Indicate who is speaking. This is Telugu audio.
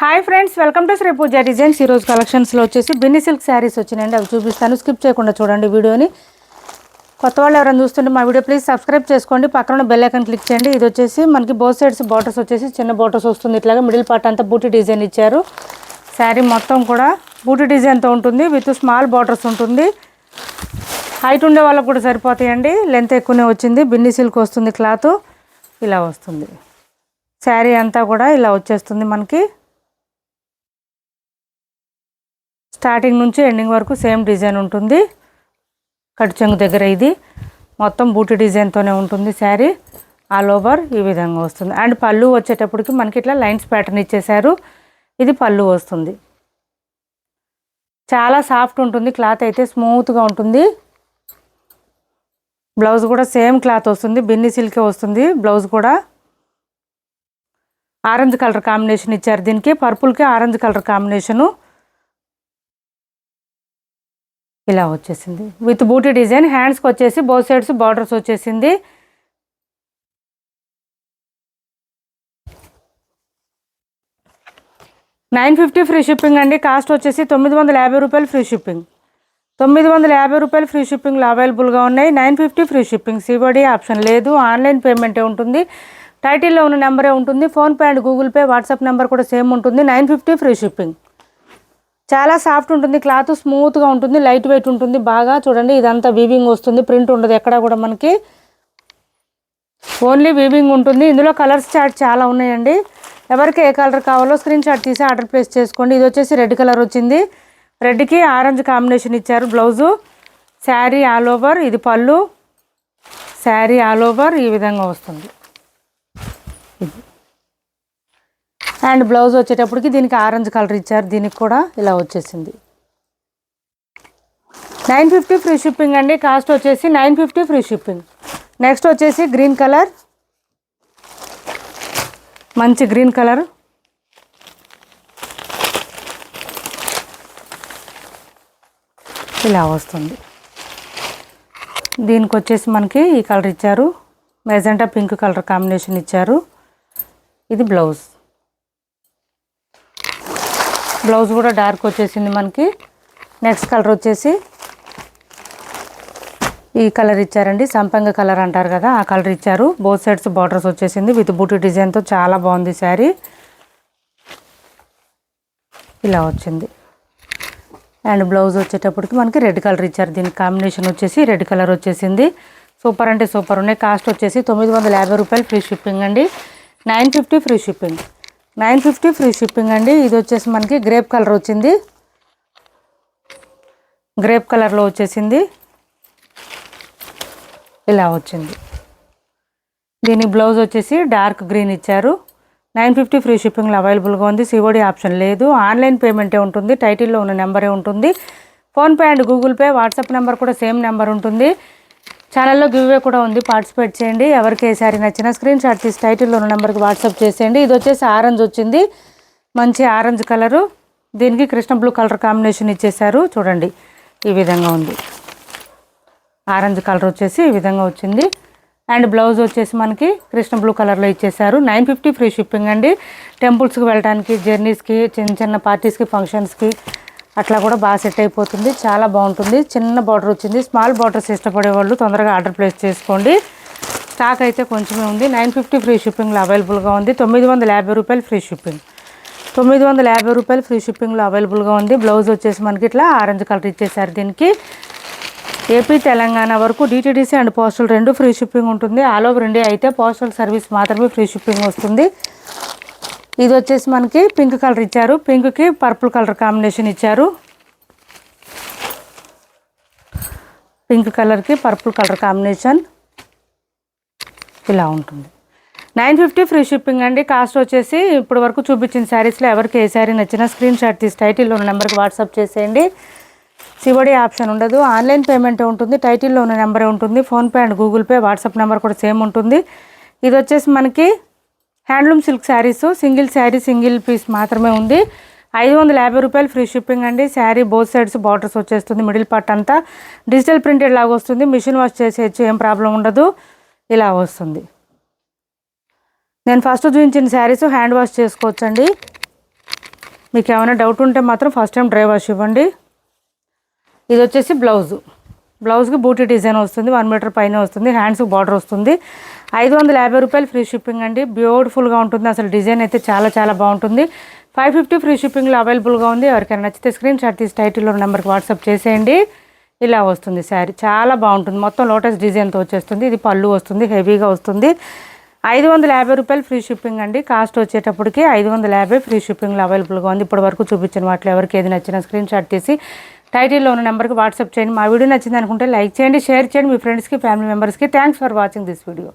Speaker 1: Hi friends, welcome to Sri Pooja designs. ఈరోజు కలెక్షన్స్లో వచ్చేసి బిన్ని సిల్క్ శారీస్ వచ్చినాయండి. అవి చూపిస్తాను, స్కిప్ చేయకుండా చూడండి వీడియోని. కొత్త వాళ్ళు ఎవరైనా చూస్తుంటే మా వీడియో ప్లీజ్ సబ్స్క్రైబ్ చేసుకోండి, పక్కన బెల్ ఐకాన్ క్లిక్ చేయండి. ఇది వచ్చేసి మనకి బోత్ సైడ్స్ బార్డర్స్ వచ్చేసి చిన్న బార్డర్స్ వస్తుంది. ఇట్లాగా మిడిల్ పార్ట్ అంతా బూటీ డిజైన్ ఇచ్చారు. శారీ మొత్తం కూడా బూటీ డిజైన్తో ఉంటుంది, విత్ స్మాల్ బార్డర్స్ ఉంటుంది. హైట్ ఉండే వాళ్ళకు కూడా సరిపోతాయండి, లెంత్ ఎక్కువనే వచ్చింది. బిన్ని సిల్క్ వస్తుంది, క్లాత్ ఇలా వస్తుంది. శారీ అంతా కూడా ఇలా వచ్చేస్తుంది మనకి. స్టార్టింగ్ నుంచి ఎండింగ్ వరకు సేమ్ డిజైన్ ఉంటుంది. కట్ చెంగు దగ్గర ఇది మొత్తం బూటీ డిజైన్తోనే ఉంటుంది. శారీ ఆల్ ఓవర్ ఈ విధంగా వస్తుంది. అండ్ పళ్ళు వచ్చేటప్పటికి మనకి ఇట్లా లైన్స్ ప్యాటర్న్ ఇచ్చేసారు. ఇది పళ్ళు వస్తుంది. చాలా సాఫ్ట్ ఉంటుంది, క్లాత్ అయితే స్మూత్గా ఉంటుంది. బ్లౌజ్ కూడా సేమ్ క్లాత్ వస్తుంది, బిన్ని సిల్కే వస్తుంది. బ్లౌజ్ కూడా ఆరెంజ్ కలర్ కాంబినేషన్ ఇచ్చారు దీనికి, పర్పుల్కి ఆరెంజ్ కలర్ కాంబినేషను ఇలా వచ్చేసింది విత్ బూటీ డిజైన్. హ్యాండ్స్కి వచ్చేసి బోత్ సైడ్స్ బార్డర్స్ వచ్చేసింది. $950 ఫ్రీ షిప్పింగ్ అండి. కాస్ట్ వచ్చేసి $950 ఫ్రీ షిప్పింగ్. $950 ఫ్రీ షిప్పింగ్లో అవైలబుల్గా ఉన్నాయి. $950 ఫ్రీ షిప్పింగ్. సిబడి ఆప్షన్ లేదు, ఆన్లైన్ పేమెంటే ఉంటుంది. టైటిల్లో ఉన్న నెంబరే ఉంటుంది. PhonePe and Google Pay, WhatsApp number కూడా సేమ్ ఉంటుంది. $950 ఫ్రీ షిప్పింగ్. చాలా సాఫ్ట్ ఉంటుంది, క్లాత్ స్మూత్గా ఉంటుంది, లైట్ వెయిట్ ఉంటుంది బాగా. చూడండి, ఇదంతా వీవింగ్ వస్తుంది, ప్రింట్ ఉండదు ఎక్కడ కూడా మనకి, ఓన్లీ వీవింగ్ ఉంటుంది. ఇందులో కలర్స్ చార్ట్ చాలా ఉన్నాయండి. ఎవరికి ఏ కలర్ కావాలో స్క్రీన్ షాట్ తీసి ఆర్డర్ ప్లేస్ చేసుకోండి. ఇది వచ్చేసి రెడ్ కలర్ వచ్చింది, రెడ్కి ఆరెంజ్ కాంబినేషన్ ఇచ్చారు. బ్లౌజు, శారీ ఆల్ ఓవర్, ఇది పళ్ళు, శారీ ఆల్ ఓవర్ ఈ విధంగా వస్తుంది. ఇది అండ్ బ్లౌజ్ వచ్చేటప్పటికి దీనికి ఆరెంజ్ కలర్ ఇచ్చారు, దీనికి కూడా ఇలా వచ్చేసింది. $950 ఫ్రీ షిప్పింగ్ అండి. కాస్ట్ వచ్చేసి $950 ఫ్రీ షిప్పింగ్. నెక్స్ట్ వచ్చేసి గ్రీన్ కలర్, మంచి గ్రీన్ కలర్. ఇలా వస్తుంది. దీనికి వచ్చేసి మనకి ఈ కలర్ ఇచ్చారు, మెజెంటా పింక్ కలర్ కాంబినేషన్ ఇచ్చారు. ఇది బ్లౌజ్, బ్లౌజ్ కూడా డార్క్ వచ్చేసింది మనకి. నెక్స్ట్ కలర్ వచ్చేసి ఈ కలర్ ఇచ్చారండి, సంపంగ కలర్ అంటారు కదా, ఆ కలర్ ఇచ్చారు. బోత్ సైడ్స్ బార్డర్స్ వచ్చేసింది విత్ బూటీ డిజైన్తో. చాలా బాగుంది శారీ, ఇలా వచ్చింది. అండ్ బ్లౌజ్ వచ్చేటప్పటికి మనకి రెడ్ కలర్ ఇచ్చారు, దీనికి కాంబినేషన్ వచ్చేసి రెడ్ కలర్ వచ్చేసింది. సూపర్ అంటే సూపర్ ఉన్నాయి. కాస్ట్ వచ్చేసి $950 ఫ్రీ షిప్పింగ్ అండి. $950 ఫ్రీ షిప్పింగ్. $950 ఫ్రీ షిప్పింగ్ అండి. ఇది వచ్చేసి మనకి గ్రేప్ కలర్ వచ్చింది, గ్రేప్ కలర్లో వచ్చేసింది, ఇలా వచ్చింది. దీని బ్లౌజ్ వచ్చేసి డార్క్ గ్రీన్ ఇచ్చారు. $950 ఫ్రీ షిప్పింగ్లో అవైలబుల్గా ఉంది. సిఓడి ఆప్షన్ లేదు, ఆన్లైన్ పేమెంటే ఉంటుంది. టైటిల్లో ఉన్న నెంబరే ఉంటుంది. PhonePe and Google Pay, WhatsApp number కూడా సేమ్ నెంబర్ ఉంటుంది. ఛానల్లో గివ్వే కూడా ఉంది, పార్టిసిపేట్ చేయండి. ఎవరికి ఏ సారీ నచ్చినా స్క్రీన్ షాట్ తీసి టైటిల్లో ఉన్న నెంబర్కి వాట్సాప్ చేసేయండి. ఇది వచ్చేసి ఆరెంజ్ వచ్చింది, మంచి ఆరెంజ్ కలరు. దీనికి కృష్ణ బ్లూ కలర్ కాంబినేషన్ ఇచ్చేసారు. చూడండి, ఈ విధంగా ఉంది. ఆరెంజ్ కలర్ వచ్చేసి ఈ విధంగా వచ్చింది. అండ్ బ్లౌజ్ వచ్చేసి మనకి కృష్ణ బ్లూ కలర్లో ఇచ్చేసారు. $950 ఫ్రీ షిప్పింగ్ అండి. టెంపుల్స్కి వెళ్ళడానికి, జర్నీస్కి, చిన్న చిన్న పార్టీస్కి, ఫంక్షన్స్కి అట్లా కూడా బాగా సెట్ అయిపోతుంది. చాలా బాగుంటుంది. చిన్న బార్డర్ వచ్చింది. స్మాల్ బార్డర్స్ ఇష్టపడే వాళ్ళు తొందరగా ఆర్డర్ ప్లేస్ చేసుకోండి. స్టాక్ అయితే కొంచెమే ఉంది. $950 ఫ్రీ షిప్పింగ్లో అవైలబుల్గా ఉంది. $950 ఫ్రీ షిప్పింగ్. $950 ఫ్రీ షిప్పింగ్లో అవైలబుల్గా ఉంది. బ్లౌజ్ వచ్చేసి మనకి ఇట్లా ఆరెంజ్ కలర్ ఇచ్చేసారు. దీనికి ఏపీ తెలంగాణ వరకు డిటీడీసీ అండ్ పోస్టల్ రెండు ఫ్రీ షిప్పింగ్ ఉంటుంది. ఆల్ ఓవర్ ఇండియా అయితే పోస్టల్ సర్వీస్ మాత్రమే ఫ్రీ షిప్పింగ్ వస్తుంది. ఇది వచ్చేసి మనకి పింక్ కలర్ ఇచ్చారు, పింక్కి పర్పుల్ కలర్ కాంబినేషన్ ఇచ్చారు. పింక్ కలర్కి పర్పుల్ కలర్ కాంబినేషన్ ఇలా ఉంటుంది. $950 ఫ్రీ షిప్పింగ్ అండి. కాస్ట్ వచ్చేసి ఇప్పుడు వరకు చూపించిన శారీస్లో ఎవరికి ఏ శారీ నచ్చినా స్క్రీన్ షాట్ తీసి టైటిల్లో ఉన్న నెంబర్కి వాట్సాప్ చేసేయండి. సివడి ఆప్షన్ ఉండదు, ఆన్లైన్ పేమెంటే ఉంటుంది. టైటిల్లో ఉన్న నెంబరే ఉంటుంది. PhonePe and Google Pay, WhatsApp number కూడా సేమ్ ఉంటుంది. ఇది వచ్చేసి మనకి handloom silk sarees, single saree single piece మాత్రమే ఉంది. $550 ఫ్రీ షిప్పింగ్ అండి. శారీ బోత్ సైడ్స్ బార్డర్స్ వచ్చేస్తుంది, మిడిల్ పార్ట్ అంతా డిజిటల్ ప్రింటెడ్ లాగా వస్తుంది. మిషన్ వాష్ చేసేయచ్చు, ఏం ప్రాబ్లం ఉండదు, ఇలా వస్తుంది. నేను ఫస్ట్ చూపించిన శారీస్ హ్యాండ్ వాష్ చేసుకోవచ్చండి. మీకు ఏమైనా డౌట్ ఉంటే మాత్రం ఫస్ట్ టైం డ్రై వాష్ ఇవ్వండి. ఇది వచ్చేసి బ్లౌజ్కి బూటీ డిజైన్ వస్తుంది, 1 మీటర్ పైన వస్తుంది, హ్యాండ్స్కి బార్డర్ వస్తుంది. 550 రూపాయలు ఫ్రీ షిప్పింగ్ అండి. బ్యూటిఫుల్గా ఉంటుంది, అసలు డిజైన్ అయితే చాలా చాలా బాగుంటుంది. 550 ఫ్రీ షిప్పింగ్లో అవైలబుల్గా ఉంది. ఎవరికైనా నచ్చితే స్క్రీన్ షాట్ తీసి టైటిల్లో నెంబర్కి వాట్సాప్ చేసేయండి. ఇలా వస్తుంది శారీ, చాలా బాగుంటుంది. మొత్తం లోటస్ డిజైన్తో వచ్చేస్తుంది. ఇది పళ్ళు వస్తుంది, హెవీగా వస్తుంది. 550 రూపాయలు ఫ్రీ షిప్పింగ్ అండి. కాస్ట్ వచ్చేటప్పటికి 550 ఫ్రీ షిప్పింగ్లో అవైలబుల్గా ఉంది. ఇప్పటి వరకు చూపించిన వాటిలో ఎవరికి ఏది నచ్చినా స్క్రీన్ షాట్ తీసి టైటిల్లో ఉన్న నెంబర్కి వాట్సాప్ చేయండి. మా వీడియో నచ్చింది అనుకుంటే లైక్ చేయండి, షేర్ చేయండి మీ ఫ్రెండ్స్కి, ఫ్యామిలీ మెంబర్స్కి. Thanks for watching this video.